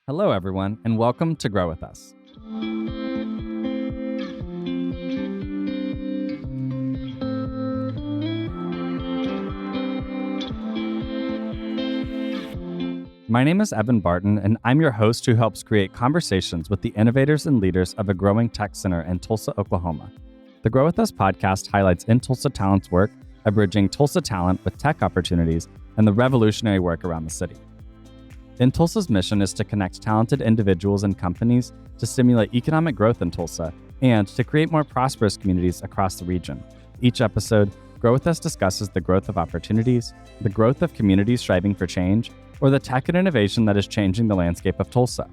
Hello, everyone, and welcome to Grow With Us. My name is Evan Barton, and I'm your host who helps create conversations with the innovators and leaders of a growing tech center in Tulsa, Oklahoma. The Grow With Us podcast highlights in-Tulsa talent's work at bridging Tulsa talent with tech opportunities and the revolutionary work around the city. In-Tulsa's mission is to connect talented individuals and companies to stimulate economic growth in Tulsa and to create more prosperous communities across the region. Each episode, Grow With Us discusses the growth of opportunities, the growth of communities striving for change, or the tech and innovation that is changing the landscape of Tulsa.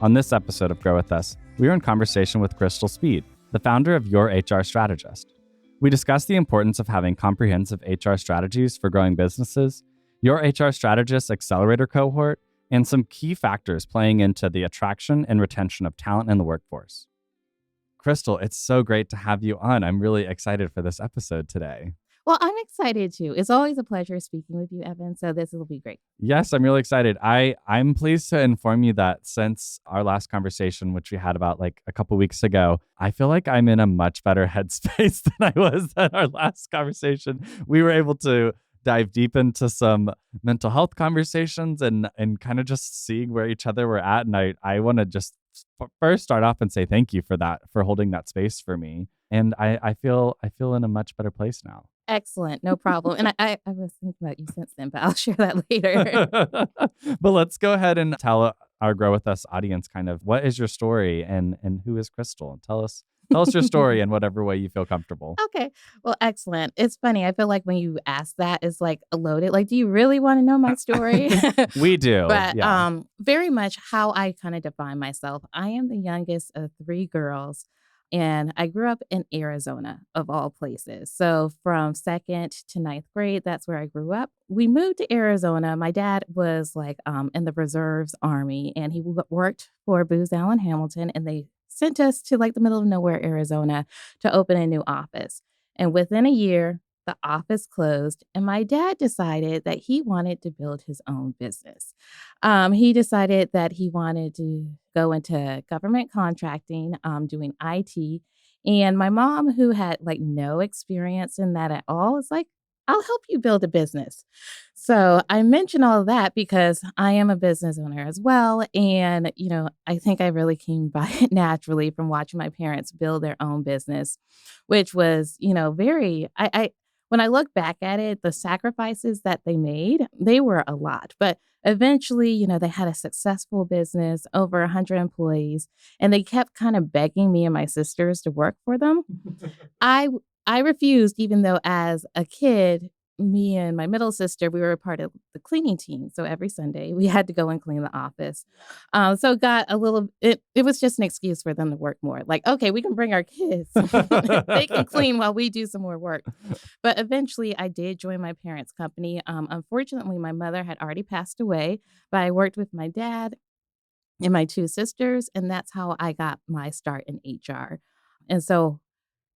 On this episode of Grow With Us, we are in conversation with Krystal Speed, the founder of Your HR Strategist. We discuss the importance of having comprehensive HR strategies for growing businesses, Your HR Strategist accelerator cohort, and some key factors playing into the attraction and retention of talent in the workforce. Krystal, it's so great to have you on. I'm really excited for this episode today. Well, I'm excited too. It's always a pleasure speaking with you, Evan. So this will be great. Yes, I'm really excited. I'm pleased to inform you that since our last conversation, which we had about like a couple weeks ago, I feel like I'm in a much better headspace than I was at our last conversation. We were able to dive deep into some mental health conversations and kind of just seeing where each other were at. And I want to just first start off and say thank you for that, for holding that space for me. And I feel in a much better place now. Excellent. No problem. And I was thinking about you since then, but I'll share that later. But let's go ahead and tell our Grow With Us audience kind of what is your story and who is Krystal? Tell us your story in whatever way you feel comfortable. Okay. Well, excellent. It's funny. I feel like when you ask that, it's like loaded. Like, do you really want to know my story? We do. But yeah. Very much how I kind of define myself. I am the youngest of three girls. And I grew up in Arizona, of all places. So from 2nd to 9th grade, that's where I grew up. We moved to Arizona. My dad was like in the reserves army, and he worked for Booz Allen Hamilton, and they sent us to like the middle of nowhere, Arizona, to open a new office. And within a year, the office closed, and my dad decided that he wanted to build his own business. He decided that he wanted to go into government contracting, doing IT. And my mom, who had like no experience in that at all, is like, I'll help you build a business. So I mention all of that because I am a business owner as well. And, I think I really came by it naturally from watching my parents build their own business, which was, very, when I look back at it, the sacrifices that they made, they were a lot. But eventually, they had a successful business, over 100 employees, and they kept kind of begging me and my sisters to work for them. I I refused, even though as a kid, me and my middle sister, we were a part of the cleaning team. So every Sunday we had to go and clean the office. So it got a little, it was just an excuse for them to work more. Like, okay, we can bring our kids. They can clean while we do some more work. But eventually I did join my parents' company. Unfortunately, my mother had already passed away, but I worked with my dad and my two sisters. And that's how I got my start in HR. And so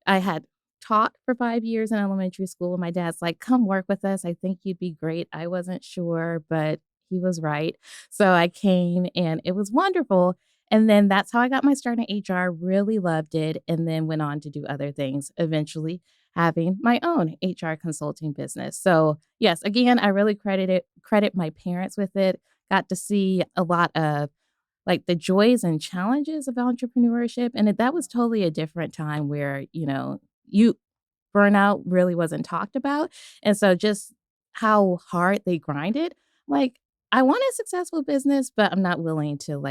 I had taught for 5 years in elementary school. And my dad's like, come work with us. I think you'd be great. I wasn't sure, but he was right. So I came and it was wonderful. And then that's how I got my start in HR, really loved it, and then went on to do other things, eventually having my own HR consulting business. So yes, again, I really credit my parents with it. Got to see a lot of like the joys and challenges of entrepreneurship. And that was totally a different time where, you burnout really wasn't talked about. And so just how hard they grinded, like I want a successful business, but I'm not willing to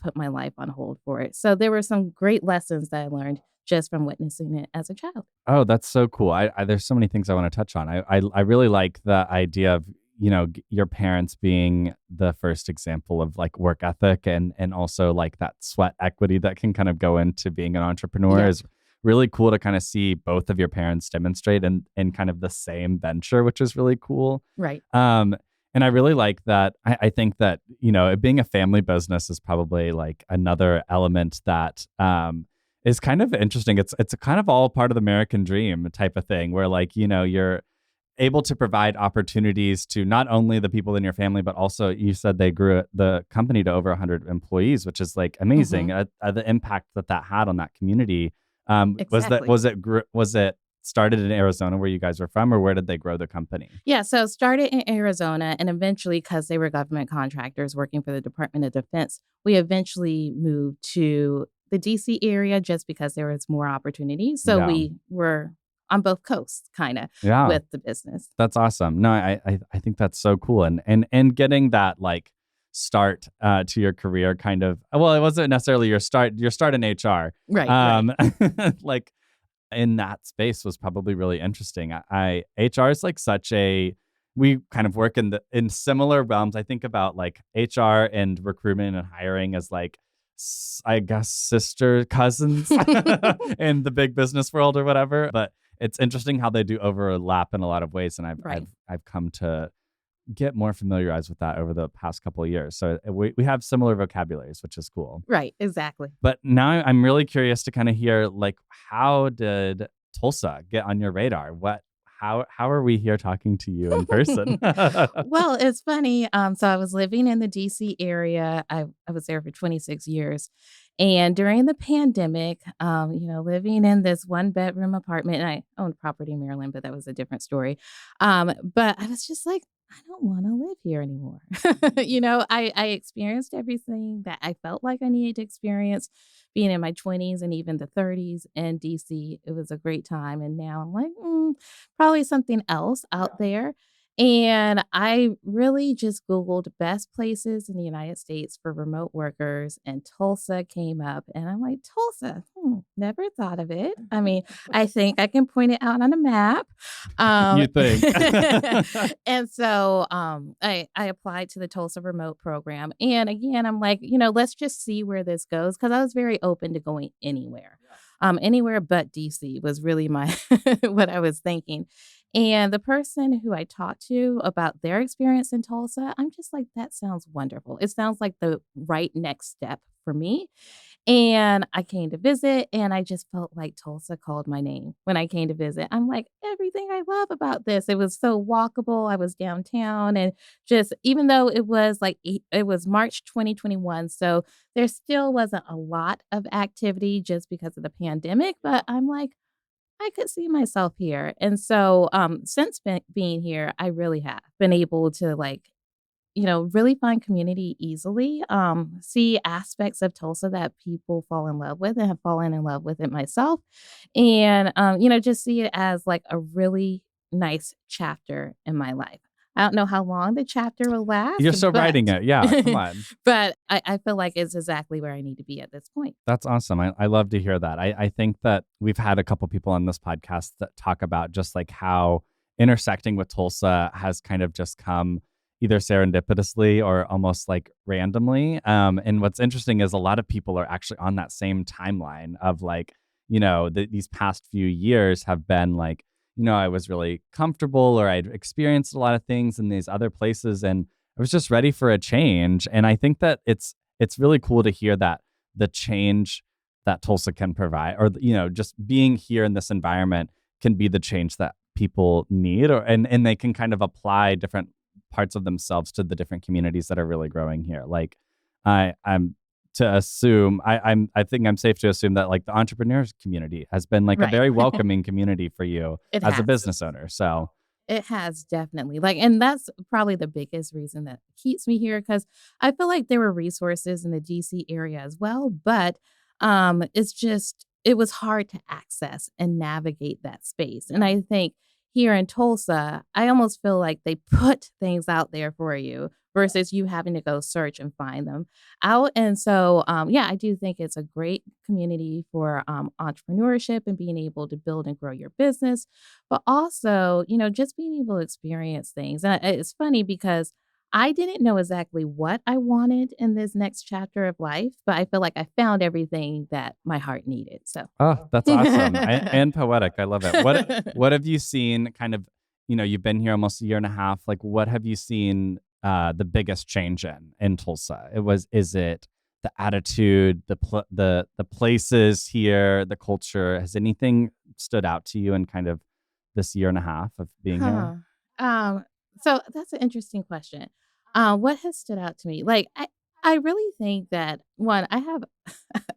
put my life on hold for it. So there were some great lessons that I learned just from witnessing it as a child. Oh, that's so cool. There's so many things I want to touch on. I really like the idea of your parents being the first example of like work ethic and also like that sweat equity that can kind of go into being an entrepreneur. Yeah. Is really cool to kind of see both of your parents demonstrate in kind of the same venture, which is really cool. Right. And I really like that. I think that, it being a family business is probably like another element that is kind of interesting. It's kind of all part of the American dream type of thing where like, you're able to provide opportunities to not only the people in your family, but also you said they grew the company to over 100 employees, which is like amazing. Mhm. The impact that had on that community. Exactly. Was it started in Arizona where you guys were from, or where did they grow the company? Yeah, so started in Arizona and eventually because they were government contractors working for the Department of Defense, we eventually moved to the DC area just because there was more opportunities. So Yeah. we were on both coasts kinda Yeah. with the business. That's awesome. No, I think that's so cool, and getting that like start to your career kind of, well, it wasn't necessarily your start in HR. Right, right. Um, like in that space was probably really interesting. HR is like such a, we kind of work in similar realms. I think about like HR and recruitment and hiring as like I guess sister cousins in the big business world or whatever. But it's interesting how they do overlap in a lot of ways, and Right. I've come to get more familiarized with that over the past couple of years. So we have similar vocabularies, which is cool. Right, exactly. But now I'm really curious to kind of hear, like, how did Tulsa get on your radar? How are we here talking to you in person? Well, it's funny, so I was living in the DC area. I was there for 26 years, and during the pandemic, living in this one-bedroom apartment and I owned property in Maryland, but that was a different story, but I was just like, "I don't wanna live here anymore." I experienced everything that I felt like I needed to experience being in my 20s and even the 30s in DC. It was a great time, and now I'm like, probably something else out there. And I really just Googled best places in the United States for remote workers, and Tulsa came up. And I'm like, Tulsa, never thought of it. I mean, I think I can point it out on a map. Um, You think? and so I applied to the Tulsa remote program. And again, I'm like, let's just see where this goes because I was very open to going anywhere. Anywhere but DC was really my what I was thinking. And the person who I talked to about their experience in Tulsa, I'm just like, that sounds wonderful. It sounds like the right next step for me. And I came to visit, and I just felt like Tulsa called my name when I came to visit. I'm like, everything I love about this. It was so walkable. I was downtown, and just even though it was like it was March 2021, so there still wasn't a lot of activity just because of the pandemic. But I'm like, I could see myself here. And so, since being here, I really have been able to like, really find community easily, see aspects of Tulsa that people fall in love with and have fallen in love with it myself. And, just see it as like a really nice chapter in my life. I don't know how long the chapter will last, You're still but writing it. Yeah, come on. but I feel like it's exactly where I need to be at this point. That's awesome. I love to hear that. I think that we've had a couple people on this podcast that talk about just like how intersecting with Tulsa has kind of just come either serendipitously or almost like randomly. And what's interesting is a lot of people are actually on that same timeline of like, these past few years have been like, I was really comfortable or I'd experienced a lot of things in these other places and I was just ready for a change. And I think that it's really cool to hear that the change that Tulsa can provide, or just being here in this environment can be the change that people need, and they can kind of apply different parts of themselves to the different communities that are really growing here. Like I'm to assume I think I'm safe to assume that like the entrepreneurs community has been like a Right. very welcoming community for you It as a has. business owner. So It has definitely, like and that's probably the biggest reason that keeps me here because I feel like there were resources in the DC area as well, but, it's just it was hard to access and navigate that space, and I think here in Tulsa, I almost feel like they put things out there for you versus you having to go search and find them out, and so, yeah, I do think it's a great community for, entrepreneurship and being able to build and grow your business, but also, just being able to experience things. And it's funny because I didn't know exactly what I wanted in this next chapter of life, but I feel like I found everything that my heart needed. So, oh, that's awesome and poetic. I love it. What have you seen? Kind of, you've been here almost a year and a half. Like, what have you seen the biggest change in Tulsa? Is it the attitude, the places here, the culture? Has anything stood out to you and kind of this year and a half of being here? Huh. Um, so that's an interesting question. What has stood out to me? Like, I really think that one, I have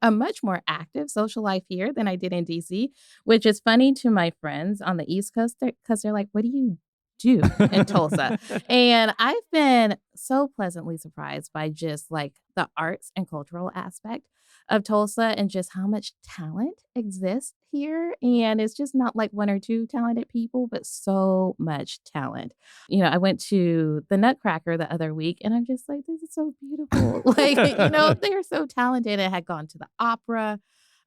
a much more active social life here than I did in DC, which is funny to my friends on the East Coast because they're like, "What do you do in Tulsa?" And I've been so pleasantly surprised by just like the arts and cultural aspect of Tulsa and just how much talent exists here. And it's just not like one or two talented people, but so much talent. I went to the Nutcracker the other week and I'm just like, this is so beautiful. Like, they're so talented. I had gone to the opera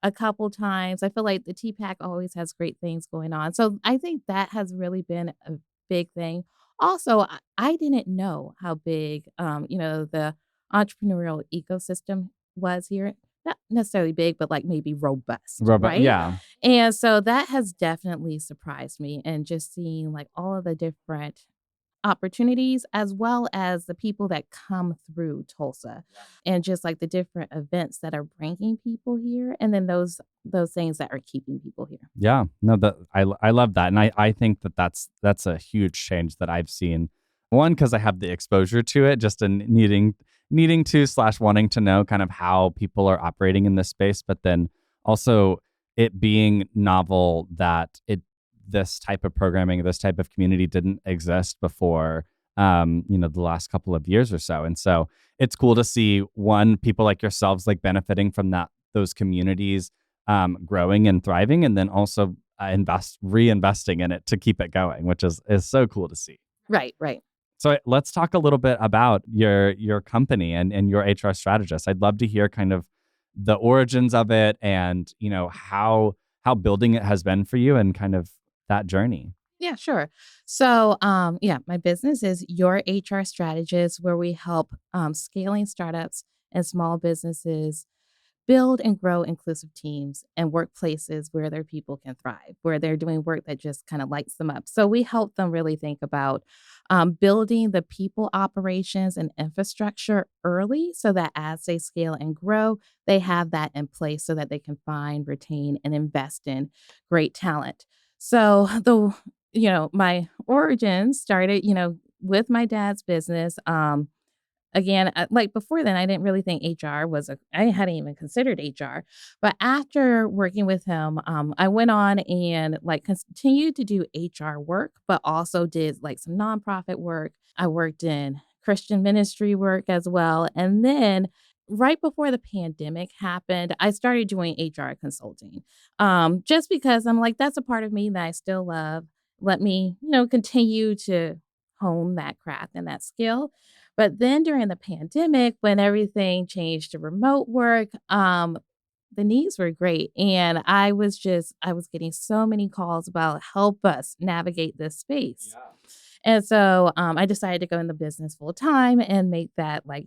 a couple times. I feel like the TPAC always has great things going on. So I think that has really been a big thing. Also, I didn't know how big, the entrepreneurial ecosystem was here. Not necessarily big, but like maybe robust, Robot, right? yeah. And so that has definitely surprised me and just seeing like all of the different opportunities as well as the people that come through Tulsa and just like the different events that are bringing people here and then those things that are keeping people here. Yeah, no, I love that, and I think that that's a huge change that I've seen. One, because I have the exposure to it, just in needing to slash wanting to know kind of how people are operating in this space, but then also it being novel that this type of programming, this type of community didn't exist before, the last couple of years or so, and so it's cool to see one people like yourselves like benefiting from those communities growing and thriving, and then also reinvesting in it to keep it going, which is so cool to see. Right, right. So let's talk a little bit about your company and your HR strategist. I'd love to hear kind of the origins of it and how building it has been for you and kind of that journey. Yeah, sure. So, yeah, my business is Your HR Strategist, where we help scaling startups and small businesses build and grow inclusive teams and workplaces where their people can thrive, where they're doing work that just kind of lights them up. So we help them really think about building the people operations and infrastructure early so that as they scale and grow, they have that in place so that they can find, retain, and invest in great talent. So my origins started, with my dad's business. Again, like before then, I didn't really think I hadn't even considered HR. But after working with him, I went on and like continued to do HR work, but also did like some nonprofit work. I worked in Christian ministry work as well. And then right before the pandemic happened, I started doing HR consulting just because I'm like, that's a part of me that I still love. Let me, continue to hone that craft and that skill. But then during the pandemic, when everything changed to remote work, the needs were great. And I was getting so many calls about help us navigate this space. And so I decided to go in the business full time and make that like,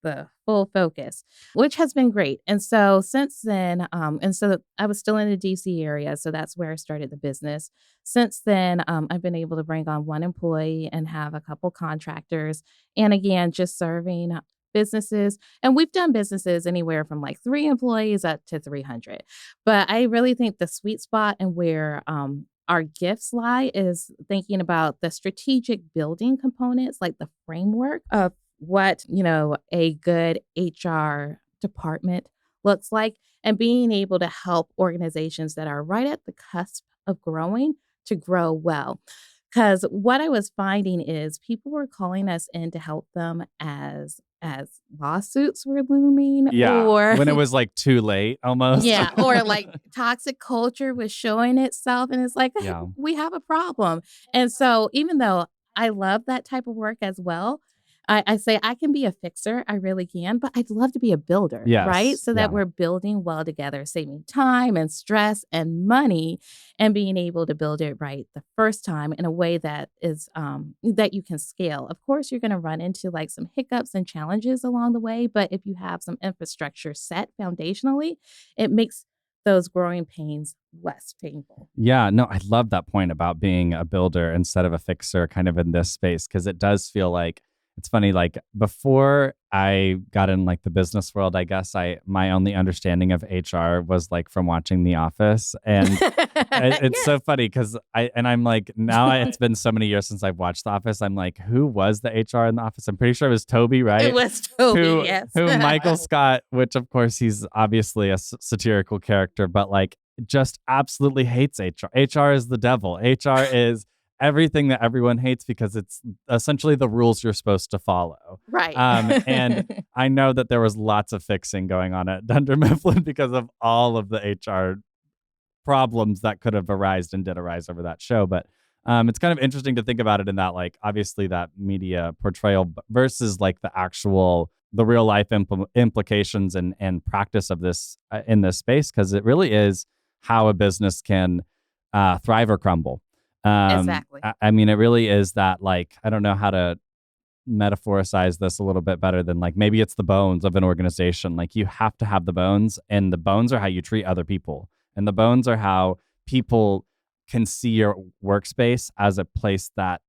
the full focus, which has been great. And so since then, and so I was still in the DC area. So that's where I started the business. Since then, I've been able to bring on one employee and have a couple contractors. And again, just serving businesses. And we've done businesses anywhere from like 3 employees up to 300. But I really think the sweet spot and where our gifts lie is thinking about the strategic building components, like the framework of what, a good HR department looks like and being able to help organizations that are right at the cusp of growing to grow well. Because what I was finding is people were calling us in to help them as lawsuits were looming Yeah, or when it was like too late almost. yeah, or like toxic culture was showing itself and it's like Yeah. we have a problem. And so even though I love that type of work as well, I say I can be a fixer, I really can, but I'd love to be a builder, right? Yes. So that Yeah. we're building well together, saving time and stress and money and being able to build it right the first time in a way that is that you can scale. Of course, you're going to run into like some hiccups and challenges along the way, but if you have some infrastructure set foundationally, it makes those growing pains less painful. Yeah, no, I love that point about being a builder instead of a fixer kind of in this space because it does feel like it's funny, like before I got in like the business world, I guess my only understanding of HR was like from watching The Office. And it's so Yes. funny because I'm like, it's been so many years since I've watched The Office. I'm like, who was the HR in The Office? I'm pretty sure it was Toby, It right? was Toby, Who yes. who Michael Scott, which of course he's obviously a satirical character, but like just absolutely hates HR. HR is the devil. HR is everything that everyone hates because it's essentially the rules you're supposed to follow. Right. And I know that there was lots of fixing going on at Dunder Mifflin because of all of the HR problems that could have arisen and did arise over that show. But it's kind of interesting to think about it in that, like, obviously that media portrayal versus like the real life implications and practice of this in this space, because it really is how a business can thrive or crumble. Exactly. I mean, it really is that, like, I don't know how to metaphoricize this a little bit better than like maybe it's the bones of an organization. Like you have to have the bones, and the bones are how you treat other people, and the bones are how people can see your workspace as a place that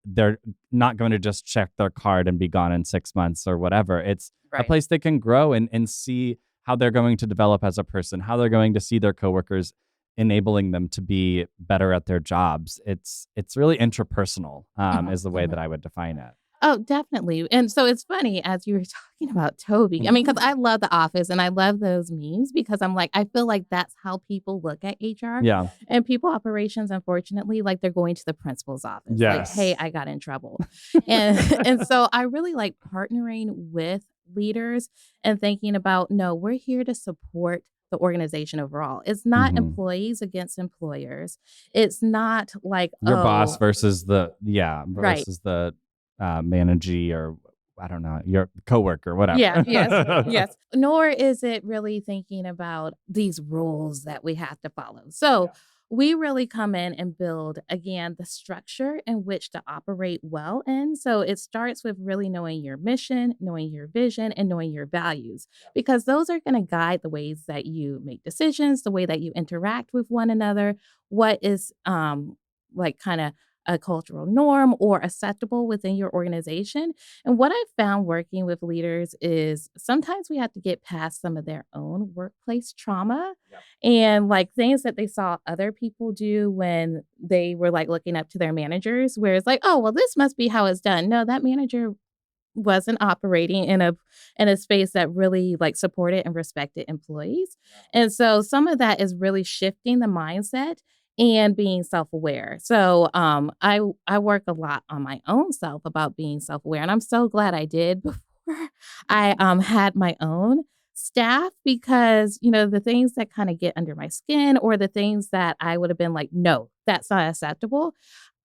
they're not going to just check their card and be gone in 6 months or whatever. It's a Right. place they can grow and see how they're going to develop as a person, how they're going to see their coworkers, enabling them to be better at their jobs. It's really interpersonal, Mhm, is the way that mhm. I would define it. Oh, definitely. And so it's funny as you were talking about Toby. I mean, because I love The Office and I love those memes because I'm like, I feel like that's how people look at HR Yeah. and people operations, unfortunately, like they're going to the principal's office, like, hey, Yes. I got in trouble. And and so I really like partnering with leaders and thinking about, no, we're here to support the organization overall. It's not Mhm. employees against employers. It's not like, Your boss oh, versus right. the managee, or I don't know, your coworker, Yeah, whatever. yes, yes. Nor is it really thinking about these rules that we have to follow. So we really come in and build, again, the structure in which to operate well in. So it starts with really knowing your mission, knowing your vision, and knowing your values, because those are going to guide the ways that you make decisions, the way that you interact with one another, what is like kind of a cultural norm or acceptable within your organization. And what I've found working with leaders is sometimes we have to get past some of their own workplace trauma and like things that they saw other people do when they were like looking up to their managers, where it's like, oh, well, this must be how it's done. No, that manager wasn't operating in a space that really like supported and respected employees. And so some of that is really shifting the mindset and being self-aware. So I work a lot on my own self about being self-aware, and I'm so glad I did before I had my own staff, because you know the things that kind of get under my skin or the things that I would have been like, no, that's not acceptable.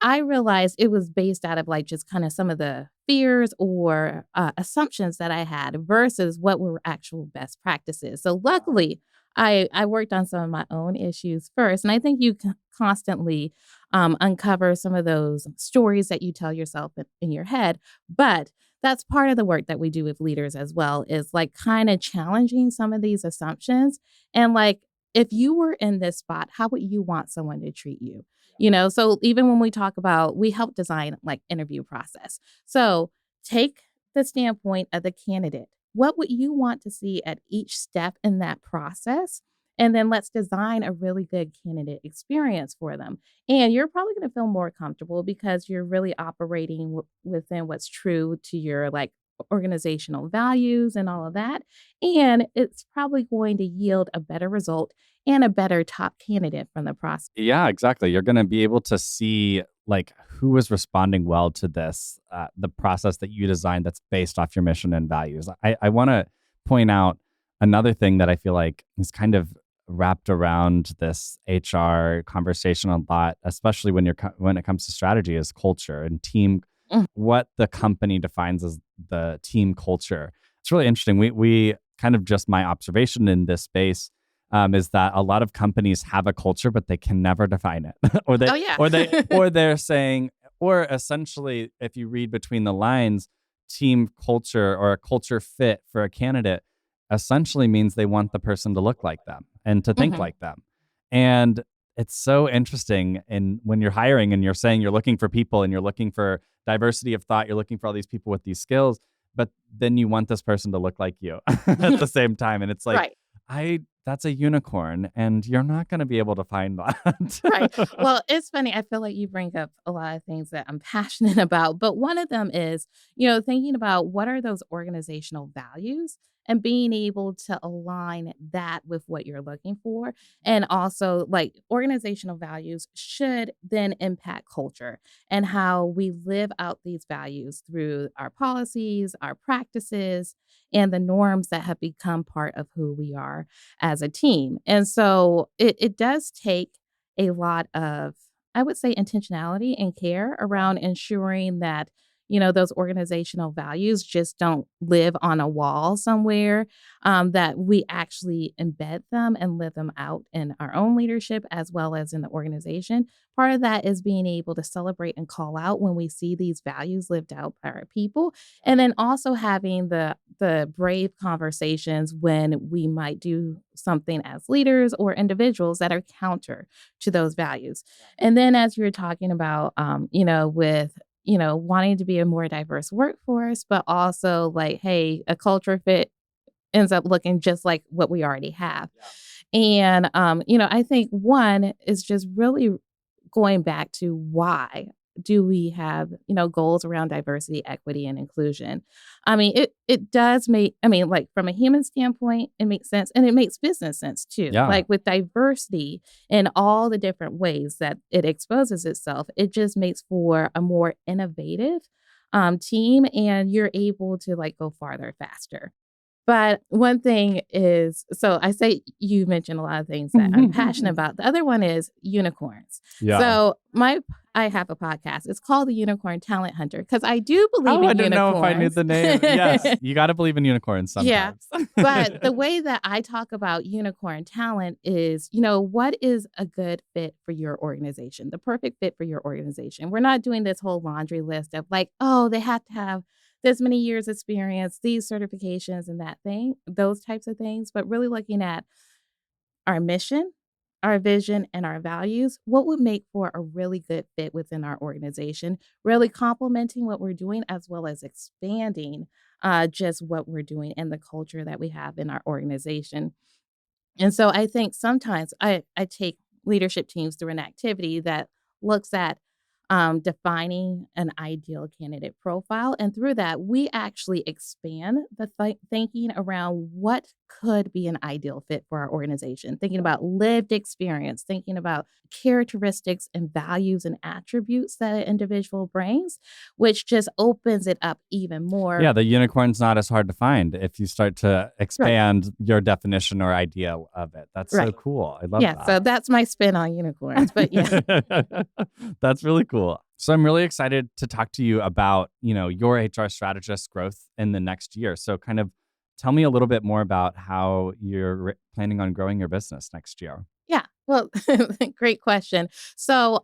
I realized it was based out of, like, just kinda some of the fears or, assumptions that I had versus what were actual best practices. So, luckily, I worked on some of my own issues first, and I think you constantly, uncover some of those stories that you tell yourself in your head, but that's part of the work that we do with leaders as well, is, like, kinda challenging some of these assumptions and, like, if you were in this spot, how would you want someone to treat you? You know, so even when we talk about we help design like interview process. So take the standpoint of the candidate. What would you want to see at each step in that process? And then let's design a really good candidate experience for them. And you're probably going to feel more comfortable because you're really operating within what's true to your like organizational values and all of that. And it's probably going to yield a better result and a better top candidate from the process. Yeah, exactly. You're going to be able to see like who is responding well to this, the process that you designed that's based off your mission and values. I want to point out another thing that I feel like is kind of wrapped around this HR conversation a lot, especially when it comes to strategy, is culture and team. Mm, What the company defines as the team culture. It's really interesting. We kind of, just my observation in this space, is that a lot of companies have a culture, but they can never define it, or oh, yeah. they're saying, or essentially, if you read between the lines, team culture or a culture fit for a candidate essentially means they want the person to look like them and to think Mhm. like them. And it's so interesting. And when you're hiring and you're saying you're looking for people and you're looking for diversity of thought. You're looking for all these people with these skills, but then you want this person to look like you at the same time. And it's like, Right. that's a unicorn, and you're not going to be able to find Right. that. Well, it's funny. I feel like you bring up a lot of things that I'm passionate about, but one of them is, thinking about what are those organizational values and being able to align that with what you're looking for. And also, like, organizational values should then impact culture and how we live out these values through our policies, our practices, and the norms that have become part of who we are as a team. And so it does take a lot of, I would say, intentionality and care around ensuring that, those organizational values just don't live on a wall somewhere, that we actually embed them and live them out in our own leadership as well as in the organization. Part of that is being able to celebrate and call out when we see these values lived out by our people. And then also having the brave conversations when we might do something as leaders or individuals that are counter to those values. And then as you were talking about, with, wanting to be a more diverse workforce, but also like, hey, a culture fit ends up looking just like what we already have. And, I think one is just really going back to why do we have, goals around diversity, equity, and inclusion. I mean, it does make, I mean, like from a human standpoint, it makes sense and it makes business sense too. Yeah. Like with diversity in all the different ways that it exposes itself, it just makes for a more innovative team, and you're able to like go farther faster. But one thing is, so I say you mentioned a lot of things that I'm passionate about. The other one is unicorns. Yeah. So I have a podcast. It's called The Unicorn Talent Hunter because I do believe Oh, I in didn't know if I knew unicorns. the name. Yes, you got to believe in unicorns Yeah. sometimes. But the way that I talk about unicorn talent is, what is a good fit for your organization, the perfect fit for your organization. We're not doing this whole laundry list of like, oh, they have to have this many years experience, these certifications and that thing, those types of things, but really looking at our mission, our vision, and our values, what would make for a really good fit within our organization, really complementing what we're doing as well as expanding just what we're doing and the culture that we have in our organization. And so I think sometimes I take leadership teams through an activity that looks at defining an ideal candidate profile. And through that, we actually expand the thinking around what could be an ideal fit for our organization, thinking about lived experience, thinking about characteristics and values and attributes that an individual brings, which just opens it up even more. Yeah, the unicorn's not as hard to find if you start to expand your definition or idea of it. That's so cool. I love that. So that's my spin on unicorns. But yeah. That's really cool. So I'm really excited to talk to you about, your HR strategist growth in the next year. So kind of tell me a little bit more about how you're planning on growing your business next year. Yeah. Well, great question. So,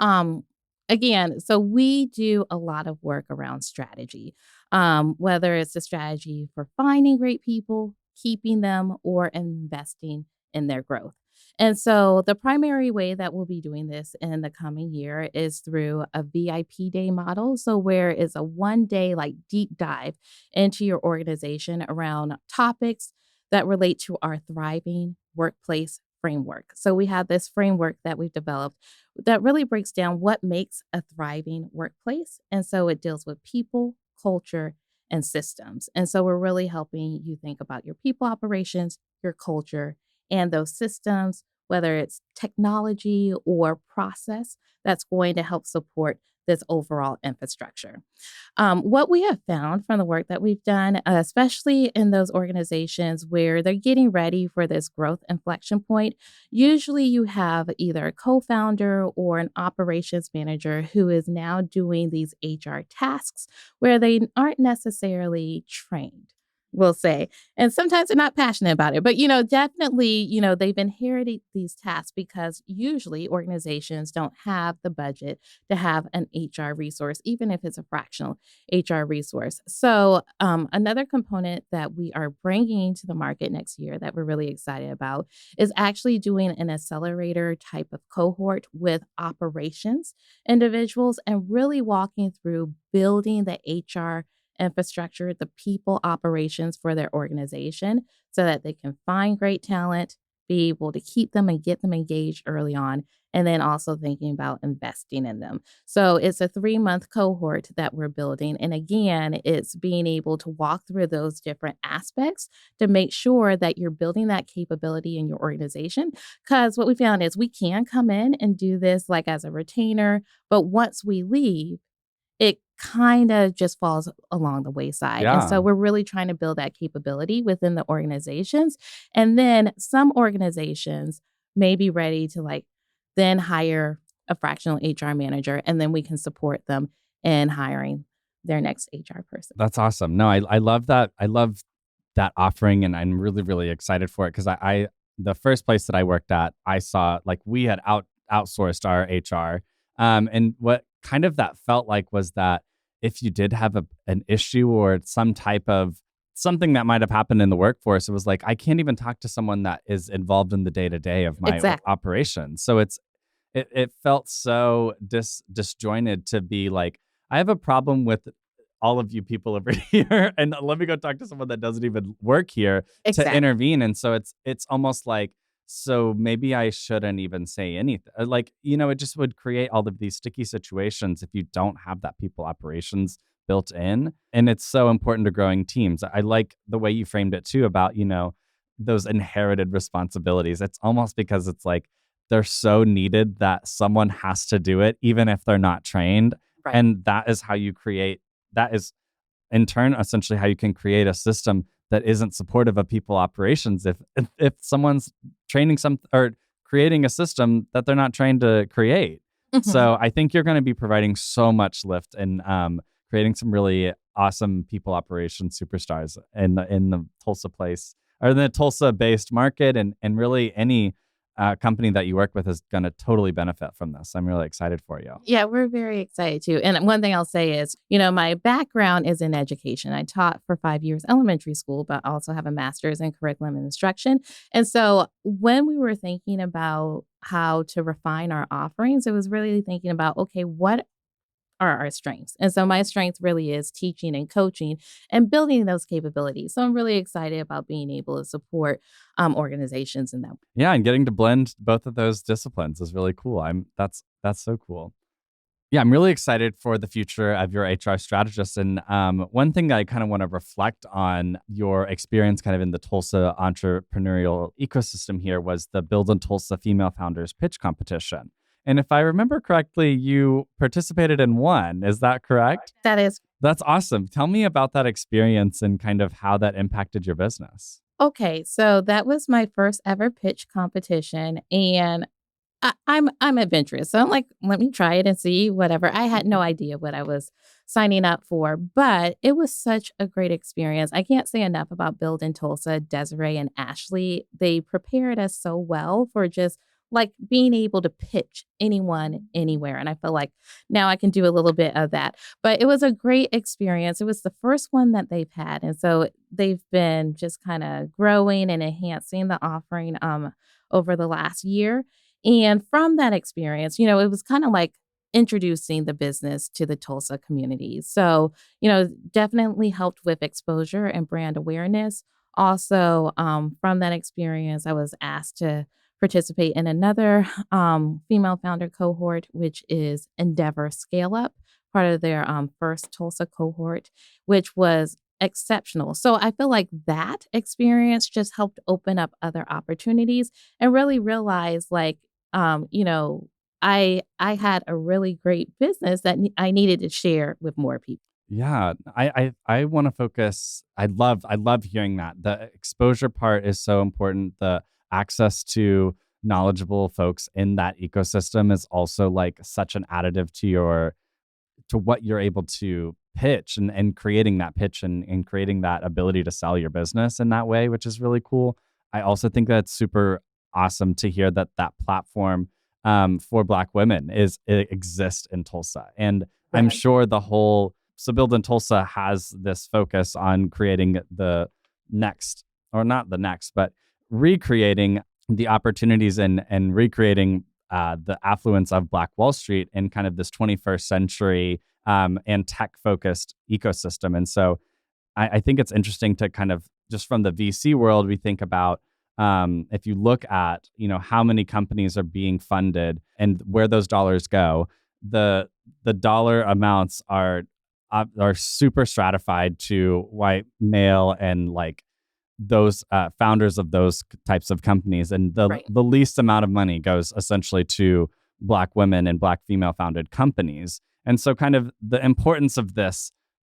again, so we do a lot of work around strategy, whether it's a strategy for finding great people, keeping them, or investing in their growth. And so the primary way that we'll be doing this in the coming year is through a VIP day model. So where it's a 1 day like deep dive into your organization around topics that relate to our thriving workplace framework. So we have this framework that we've developed that really breaks down what makes a thriving workplace. And so it deals with people, culture, and systems. And so we're really helping you think about your people operations, your culture, and those systems, whether it's technology or process that's going to help support this overall infrastructure. What we have found from the work that we've done, especially in those organizations where they're getting ready for this growth inflection point, usually you have either a co founder or an operations manager who is now doing these HR tasks where they aren't necessarily trained. we'll say. And sometimes they're not passionate about it, but, definitely, they've inherited these tasks because usually organizations don't have the budget to have an HR resource, even if it's a fractional HR resource. So, another component that we are bringing to the market next year that we're really excited about is actually doing an accelerator type of cohort with operations individuals and really walking through building the HR infrastructure, the people operations for their organization so that they can find great talent, be able to keep them and get them engaged early on, and then also thinking about investing in them. So it's a 3-month cohort that we're building. And again, it's being able to walk through those different aspects to make sure that you're building that capability in your organization. Because what we found is we can come in and do this like as a retainer, but once we leave, it kinda just falls along the wayside, and so Yeah. we're really trying to build that capability within the organizations, and then some organizations may be ready to, like, then hire a fractional HR manager, and then we can support them in hiring their next HR person. That's awesome. No, I love that. I love that offering, and I'm really, really excited for it because I the first place that I worked at, I saw like we had outsourced our HR. And what kind of that felt like was that if you did have an issue or some type of something that might have happened in the workforce, it was like I can't even talk to someone that is involved in the day to day of my Exactly. operations. So it felt so disjointed to be like, I have a problem with all of you people over here, and let me go talk to someone that doesn't even work here to Exactly. intervene. And so it's almost like, so maybe I shouldn't even say anything. Like, it just would create all of these sticky situations if you don't have that people operations built in. And it's so important to growing teams. I like the way you framed it too about, those inherited responsibilities. It's almost because it's like they're so needed that someone has to do it, even if they're not trained. Right. And that is in turn essentially how you can create a system that isn't supportive of people operations if someone's training some or creating a system that they're not trained to create. Mhm. So I think you're going to be providing so much lift and creating some really awesome people operations superstars in the Tulsa place or the Tulsa based market, and really any company that you work with is going to totally benefit from this. I'm really excited for you. Yeah, we're very excited too. And one thing I'll say is, my background is in education. I taught for 5 years elementary school, but also have a master's in curriculum and instruction. And so when we were thinking about how to refine our offerings, it was really thinking about, okay, what are our strengths? And so my strength really is teaching and coaching and building those capabilities. So I'm really excited about being able to support organizations in that. Yeah, and getting to blend both of those disciplines is really cool. That's so cool. Yeah, I'm really excited for the future of your HR strategist. And one thing that I kind of want to reflect on your experience kind of in the Tulsa entrepreneurial ecosystem here was the Build in Tulsa Female Founders Pitch Competition. And if I remember correctly, you participated in one. Is that correct? That is That's awesome. Tell me about that experience and kind of how that impacted your business. okay. So that was my first ever pitch competition. And I'm adventurous, so I'm like, "Let me try it and see whatever." I had no idea what I was signing up for, but it was such a great experience. I can't say enough about Build in Tulsa, Desiree and Ashley. They prepared us so well for just, like, being able to pitch anyone, anywhere, and I feel like now I can do a little bit of that. But it was a great experience. It was the first one that they've had, and so they've been just kinda growing and enhancing the offering, over the last year, and from that experience, it was kinda like introducing the business to the Tulsa community. So, definitely helped with exposure and brand awareness. Also, from that experience, I was asked to participate in another female founder cohort, which is Endeavor Scale Up, part of their first Tulsa cohort, which was exceptional. So I feel like that experience just helped open up other opportunities and really realize like I had a really great business that I needed to share with more people. Yeah, I want to focus. I love hearing that. The exposure part is so important. The access to knowledgeable folks in that ecosystem is also like such an additive to what you're able to pitch and creating that pitch and creating that ability to sell your business in that way, which is really cool. I also think that's super awesome to hear that that platform for Black women exists in Tulsa. And I'm Right. sure the whole so Build in Tulsa has this focus on creating the next, or not the next, but recreating the opportunities and recreating the affluence of Black Wall Street in kind of this 21st century and tech focused ecosystem. And so I think it's interesting to kind of just from the VC world, we think about if you look at how many companies are being funded and where those dollars go, the dollar amounts are super stratified to white male and like those founders of those types of companies, and Right. the least amount of money goes essentially to Black women and Black female founded companies. And so, kind of the importance of this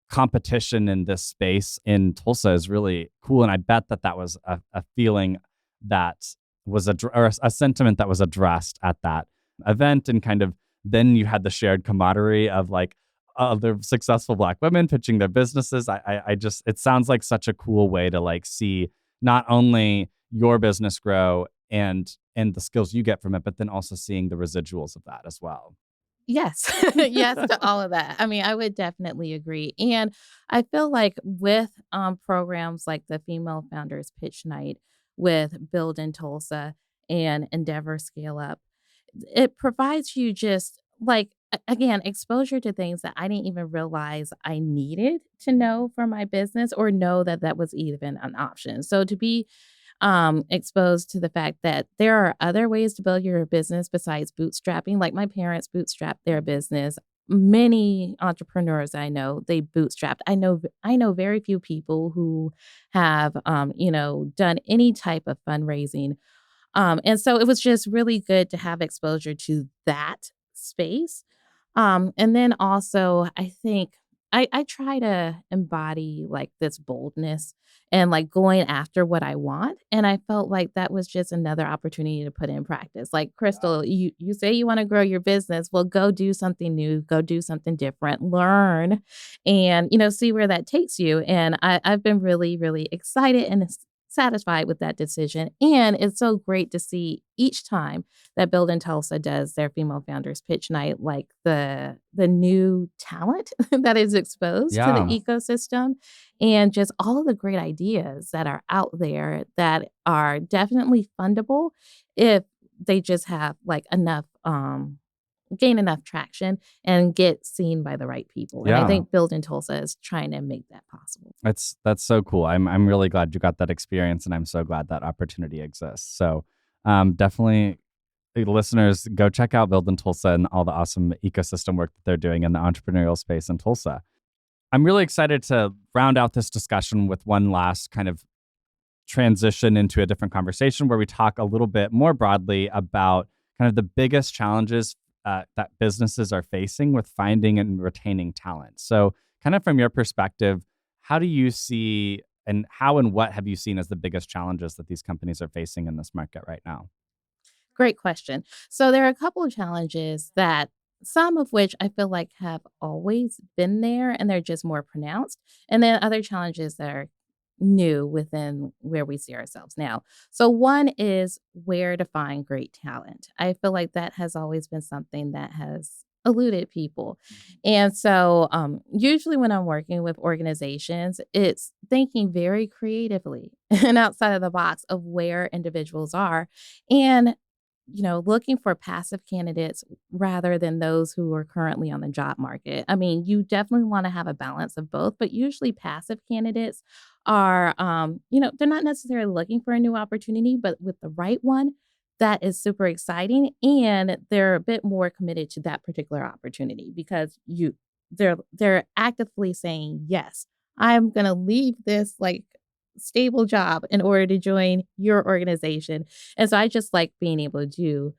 competition in this space in Tulsa is really cool. And I bet that that was a feeling that was or a sentiment that was addressed at that event. And kind of then you had the shared camaraderie of like the successful Black women pitching their businesses. I just, it sounds like such a cool way to like see not only your business grow and the skills you get from it, but then also seeing the residuals of that as well. Yes. Yes to all of that. I mean, I would definitely agree. And I feel like with programs like the Female Founders Pitch Night with Build in Tulsa and Endeavor Scale Up, it provides you just like again exposure to things that I didn't even realize I needed to know for my business or know that that was even an option. So to be exposed to the fact that there are other ways to build your business besides bootstrapping. Like my parents bootstrapped their business. Many entrepreneurs I know, they bootstrapped. I know very few people who have done any type of fundraising. And so it was just really good to have exposure to that space. And then also, I think I try to embody like this boldness and like going after what I want. And I felt like that was just another opportunity to put in practice. Like Yeah. Krystal, you say you want to grow your business. Well, go do something new, go do something different, learn, and see where that takes you. And I've been really, really excited and satisfied with that decision. And it's so great to see each time that Build in Tulsa does their female founders pitch night, like the new talent that is exposed to the Yeah. ecosystem and just all of the great ideas that are out there that are definitely fundable if they just have like enough gain enough traction and get seen by the right people. And I Yeah. think Build in Tulsa is trying to make that possible. That's so cool. I'm really glad you got that experience, and I'm so glad that opportunity exists. So definitely, listeners, go check out Build in Tulsa and all the awesome ecosystem work that they're doing in the entrepreneurial space in Tulsa. I'm really excited to round out this discussion with one last kind of transition into a different conversation where we talk a little bit more broadly about kind of the biggest challenges that businesses are facing with finding and retaining talent. So, kind of from your perspective, how do you see and how and what have you seen as the biggest challenges that these companies are facing in this market right now? Great question. So there are a couple of challenges that some of which I feel like have always been there and they're just more pronounced. And then other challenges that are new within where we see ourselves now. So one is where to find great talent. I feel like that has always been something that has eluded people. And so usually when I'm working with organizations, it's thinking very creatively and outside of the box of where individuals are. And looking for passive candidates rather than those who are currently on the job market. I mean, you definitely want to have a balance of both, but usually passive candidates are, they're not necessarily looking for a new opportunity, but with the right one, that is super exciting. And they're a bit more committed to that particular opportunity because they're actively saying, yes, I'm going to leave this like stable job in order to join your organization. And so I just like being able to do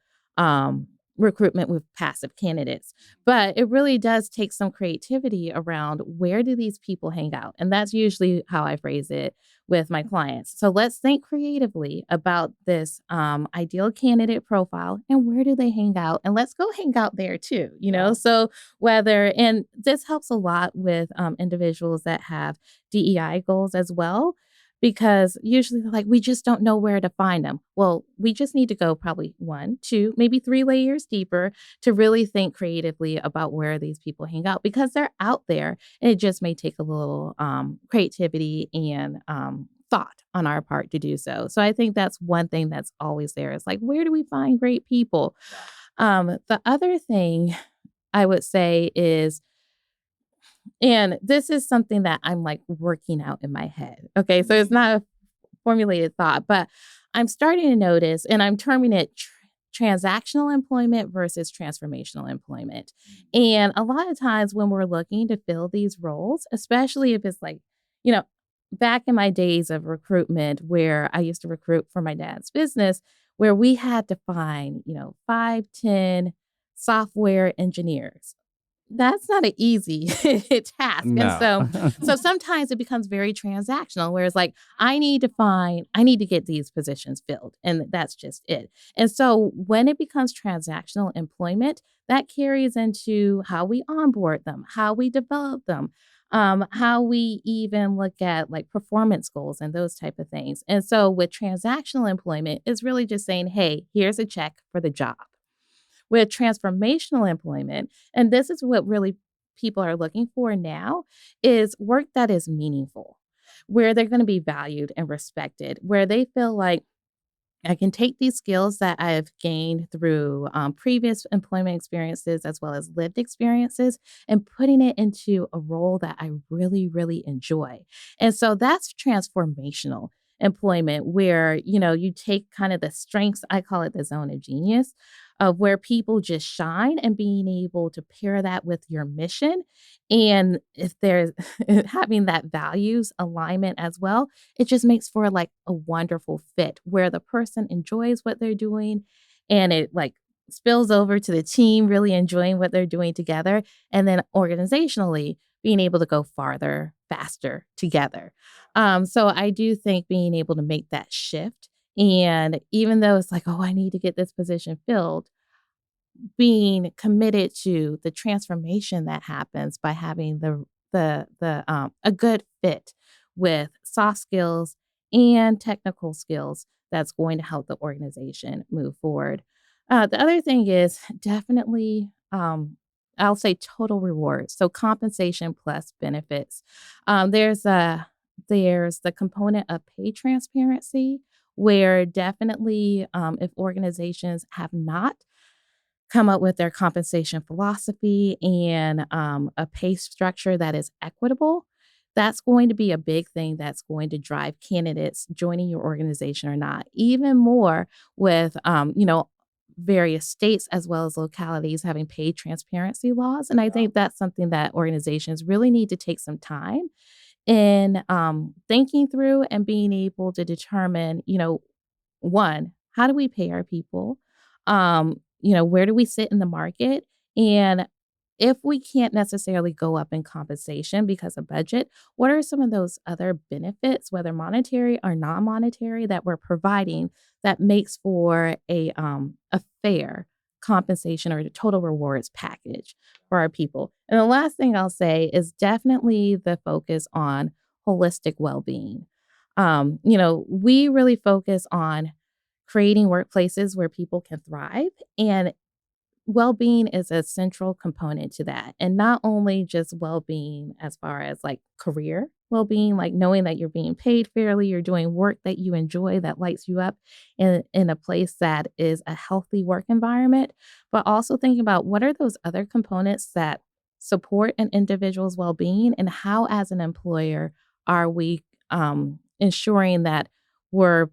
recruitment with passive candidates. But it really does take some creativity around where do these people hang out? And that's usually how I phrase it with my clients. So let's think creatively about this ideal candidate profile and where do they hang out? And let's go hang out there too, you know? So and this helps a lot with individuals that have DEI goals as well, because usually they're like, we just don't know where to find them. Well, we just need to go probably 1, 2, maybe 3 layers deeper to really think creatively about where these people hang out because they're out there. And it just may take a little creativity and thought on our part to do so. So I think that's one thing that's always there. It's like, where do we find great people? The other thing I would say is, and this is something that I'm like working out in my head. Okay. So it's not a formulated thought, but I'm starting to notice, and I'm terming it transactional employment versus transformational employment. And a lot of times when we're looking to fill these roles, especially if it's like, you know, back in my days of recruitment where I used to recruit for my dad's business, where we had to find, 5, 10 software engineers. That's not an easy task, and No. so sometimes it becomes very transactional, where it's like, I need to get these positions filled, and that's just it. And so when it becomes transactional employment, that carries into how we onboard them, how we develop them, how we even look at, like, performance goals and those type of things. And so with transactional employment, it's really just saying, "Hey, here's a check for the job." With transformational employment, and this is what really people are looking for now, is work that is meaningful, where they're going to be valued and respected, where they feel like I can take these skills that I've gained through previous employment experiences as well as lived experiences and putting it into a role that I really, really enjoy. And so that's transformational employment where, you take kind of the strengths, I call it the zone of genius, of where people just shine and being able to pair that with your mission. And if there's having that values alignment as well, it just makes for like a wonderful fit where the person enjoys what they're doing and it like spills over to the team really enjoying what they're doing together. And then organizationally, being able to go farther, faster together. So I do think being able to make that shift. And even though it's like, oh, I need to get this position filled, being committed to the transformation that happens by having a good fit with soft skills and technical skills that's going to help the organization move forward. The other thing is definitely, I'll say total reward. So compensation plus benefits. There's the component of pay transparency where definitely if organizations have not come up with their compensation philosophy and a pay structure that is equitable, that's going to be a big thing that's going to drive candidates joining your organization or not. Even more with, various states as well as localities having pay transparency laws. And I think that's something that organizations really need to take some time in thinking through and being able to determine, one, how do we pay our people? Where do we sit in the market? And if we can't necessarily go up in compensation because of budget, what are some of those other benefits, whether monetary or non-monetary, that we're providing that makes for a fair compensation or the total rewards package for our people? And the last thing I'll say is definitely the focus on holistic well-being. We really focus on creating workplaces where people can thrive. And well being is a central component to that. And not only just well being as far as like career well being, like knowing that you're being paid fairly, you're doing work that you enjoy, that lights you up in a place that is a healthy work environment, but also thinking about what are those other components that support an individual's well being and how, as an employer, are we ensuring that we're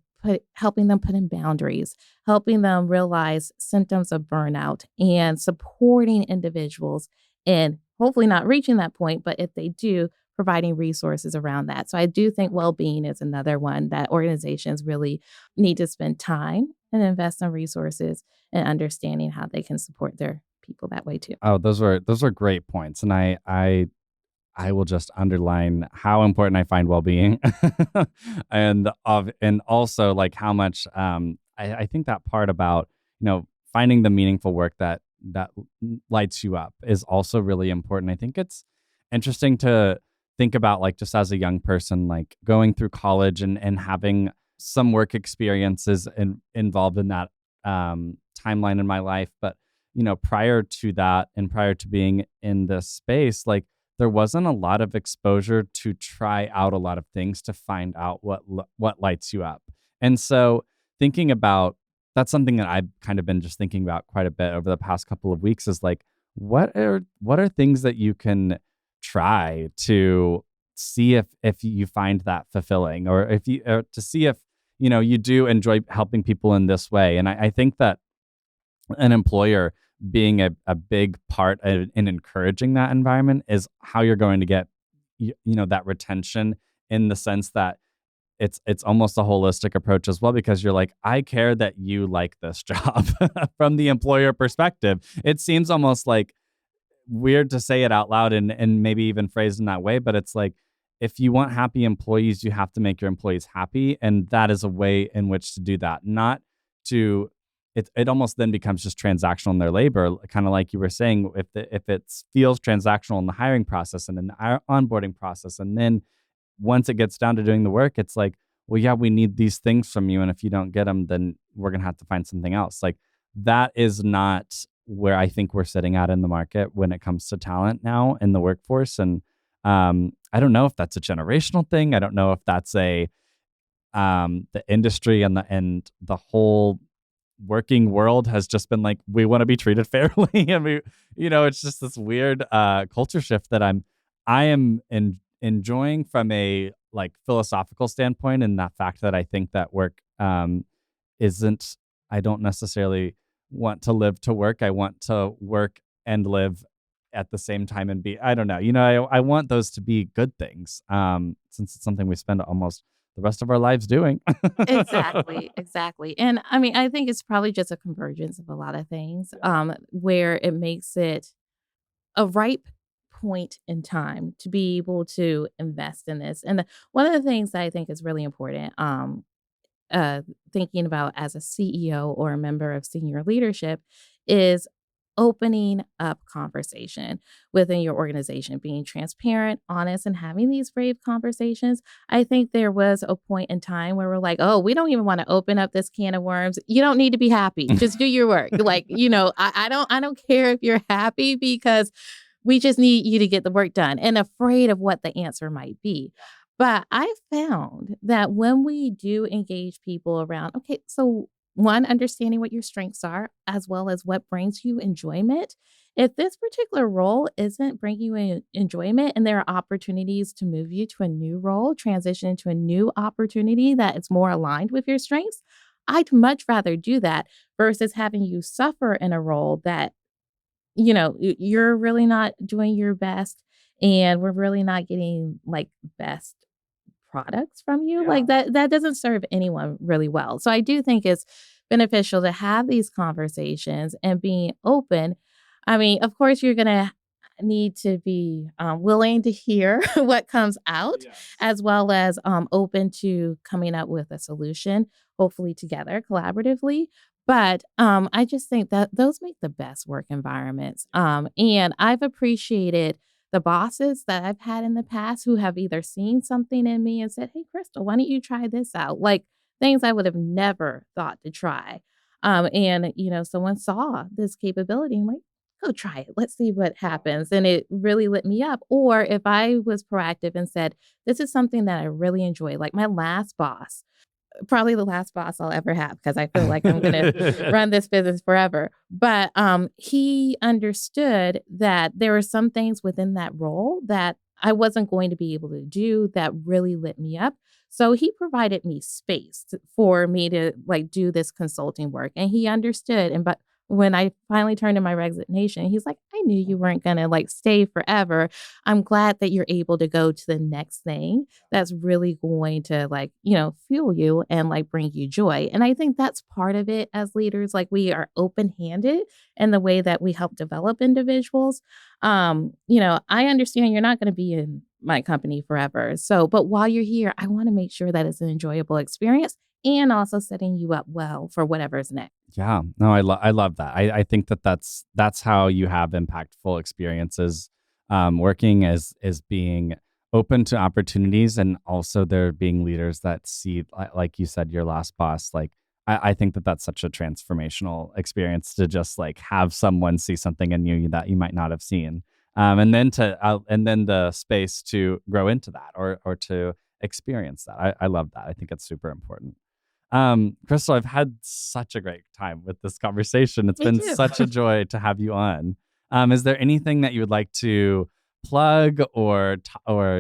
helping them put in boundaries, helping them realize symptoms of burnout, and supporting individuals in hopefully not reaching that point, but if they do, providing resources around that. So I do think well being is another one that organizations really need to spend time and invest in resources and understanding how they can support their people that way too. Oh, those are great points, and I will just underline how important I find well-being, and also like how much I think that part about finding the meaningful work that lights you up is also really important. I think it's interesting to think about, like, just as a young person, like going through college and having some work experiences involved in that timeline in my life, but prior to that and prior to being in this space, like there wasn't a lot of exposure to try out a lot of things to find out what lights you up. And so thinking about that's something that I've kind of been just thinking about quite a bit over the past couple of weeks is like what are things that you can try to see if you find that fulfilling, or if you or to see if you do enjoy helping people in this way. And I think that an employer being a big part in encouraging that environment is how you're going to get that retention, in the sense that it's almost a holistic approach as well, because you're like, I care that you like this job. From the employer perspective, it seems almost like weird to say it out loud and maybe even phrased in that way, but it's like, if you want happy employees, you have to make your employees happy, and that is a way in which to do that. Not to it almost then becomes just transactional in their labor, kind of like you were saying. If it feels transactional in the hiring process and in the onboarding process, and then once it gets down to doing the work, it's like, well, yeah, we need these things from you, and if you don't get them, then we're gonna have to find something else. Like, that is not where I think we're sitting at in the market when it comes to talent now in the workforce. And I don't know if that's a generational thing. I don't know if that's the industry and the whole working world has just been like, we want to be treated fairly. And it's just this weird culture shift that I am enjoying from a like philosophical standpoint, and that fact that I think that work isn't I don't necessarily want to live to work. I want to work and live at the same time, and be, I don't know, I want those to be good things, since it's something we spend almost the rest of our lives doing. Exactly, exactly. And I mean, I think it's probably just a convergence of a lot of things, where it makes it a ripe point in time to be able to invest in this. And one of the things that I think is really important, uh, thinking about as a CEO or a member of senior leadership, is opening up conversation within your organization, being transparent, honest, and having these brave conversations. I think there was a point in time where we're like, oh, we don't even want to open up this can of worms. You don't need to be happy. Just do your work. Like, I don't care if you're happy, because we just need you to get the work done, and afraid of what the answer might be. But I found that when we do engage people around, okay, so one, understanding what your strengths are, as well as what brings you enjoyment. If this particular role isn't bringing you enjoyment, and there are opportunities to move you to a new role, transition into a new opportunity that is more aligned with your strengths, I'd much rather do that versus having you suffer in a role that you're really not doing your best, and we're really not getting like best products from you. Yeah. Like, that doesn't serve anyone really well. So I do think it's beneficial to have these conversations and being open. I mean, of course, you're going to need to be willing to hear what comes out, Yes. as well as open to coming up with a solution, hopefully together collaboratively. But I just think that those make the best work environments. And I've appreciated the bosses that I've had in the past who have either seen something in me and said, "Hey, Krystal, why don't you try this out?" Like, things I would have never thought to try. And someone saw this capability and like, go try it. Let's see what happens. And it really lit me up. Or if I was proactive and said, this is something that I really enjoy, like my last boss, probably the last boss I'll ever have, because I feel like I'm gonna run this business forever. But he understood that there were some things within that role that I wasn't going to be able to do that really lit me up. So he provided me space for me to like do this consulting work, and he understood. And but when I finally turned in my resignation, he's like, I knew you weren't going to like stay forever. I'm glad that you're able to go to the next thing that's really going to like, fuel you and like bring you joy. And I think that's part of it as leaders. Like we are open handed in the way that we help develop individuals. I understand you're not going to be in my company forever. So, but while you're here, I want to make sure that it's an enjoyable experience and also setting you up well for whatever's next. Yeah, no, I love that. I think that's how you have impactful experiences. Working as being open to opportunities, and also there being leaders that see, like you said, your last boss. Like I think that's such a transformational experience to just like have someone see something in you that you might not have seen, and then the space to grow into that or to experience that. I love that. I think it's super important. Krystal, I've had such a great time with this conversation. It's Me been too. such a joy to have you on. Is there anything that you would like to plug or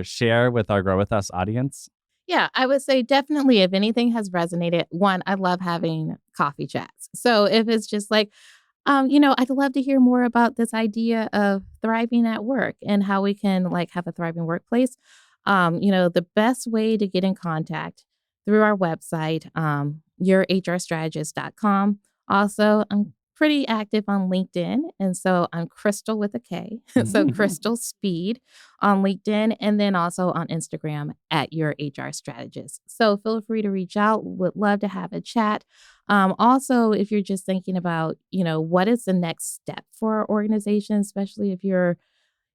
share with our Grow With Us audience? Yeah, I would say definitely if anything has resonated, one, I love having coffee chats. So if it's just like, I'd love to hear more about this idea of thriving at work and how we can like have a thriving workplace. The best way to get in contact through our website, yourhrstrategist.com. Also, I'm pretty active on LinkedIn. And so I'm Krystal with a K. So Krystal Speed on LinkedIn and then also on Instagram at Your HR Strategist. So feel free to reach out. Would love to have a chat. Also, if you're just thinking about, what is the next step for our organization, especially if you're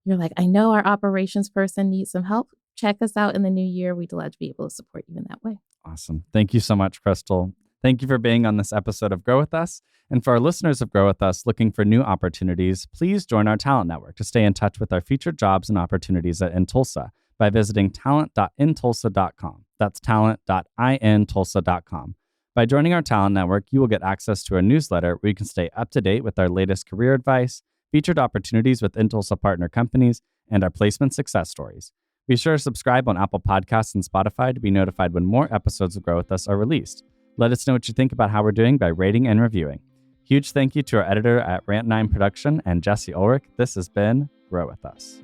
like, I know our operations person needs some help. Check us out in the new year. We'd love to be able to support you in that way. Awesome. Thank you so much, Krystal. Thank you for being on this episode of Grow With Us. And for our listeners of Grow With Us looking for new opportunities, please join our talent network to stay in touch with our future jobs and opportunities in Tulsa by visiting talent.intulsa.com. That's talent.intulsa.com. By joining our talent network, you will get access to a newsletter where you can stay up to date with our latest career advice, featured opportunities with Tulsa partner companies, and our placement success stories. Be sure to subscribe on Apple Podcasts and Spotify to be notified when more episodes of Grow With Us are released. Let us know what you think about how we're doing by rating and reviewing. Huge thank you to our editor at Rant9 Production and Jesse Ulrich. This has been Grow With Us.